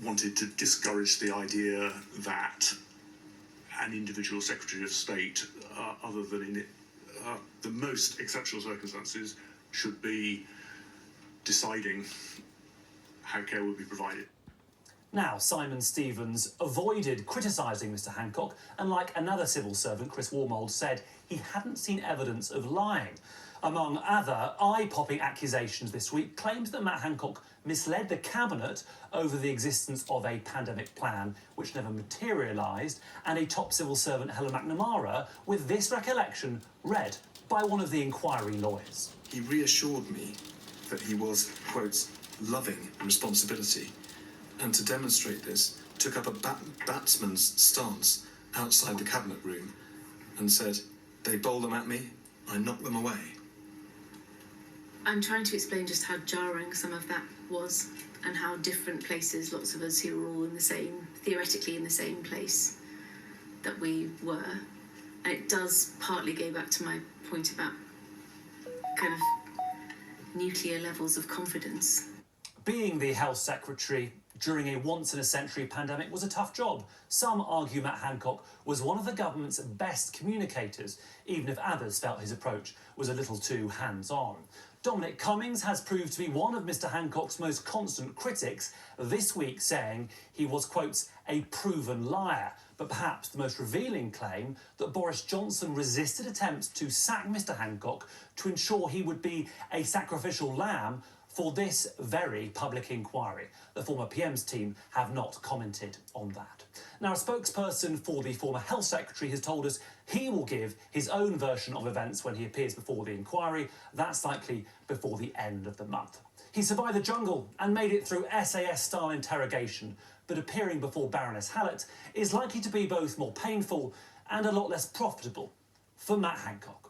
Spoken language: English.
wanted to discourage the idea that an individual Secretary of State, other than in the most exceptional circumstances, should be deciding how care will be provided. Now, Simon Stevens avoided criticising Mr Hancock and, like another civil servant, Chris Warmold, said he hadn't seen evidence of lying. Among other eye-popping accusations this week, claims that Matt Hancock misled the Cabinet over the existence of a pandemic plan which never materialised, and a top civil servant, Helen McNamara, with this recollection read by one of the inquiry lawyers. He reassured me that he was, quote, loving responsibility, and to demonstrate this, took up a batsman's stance outside the Cabinet room and said, "They bowl them at me, I knock them away." I'm trying to explain just how jarring some of that was and how different places, lots of us who were all in the same, theoretically in the same place that we were. And it does partly go back to my point about kind of nuclear levels of confidence. Being the Health Secretary during a once-in-a-century pandemic was a tough job. Some argue Matt Hancock was one of the government's best communicators, even if others felt his approach was a little too hands-on. Dominic Cummings has proved to be one of Mr Hancock's most constant critics, this week saying he was, quote, a proven liar. But perhaps the most revealing claim that Boris Johnson resisted attempts to sack Mr Hancock to ensure he would be a sacrificial lamb for this very public inquiry. The former PM's team have not commented on that. Now, a spokesperson for the former Health Secretary has told us he will give his own version of events when he appears before the inquiry. That's likely before the end of the month. He survived the jungle and made it through SAS-style interrogation, but appearing before Baroness Hallett is likely to be both more painful and a lot less profitable for Matt Hancock.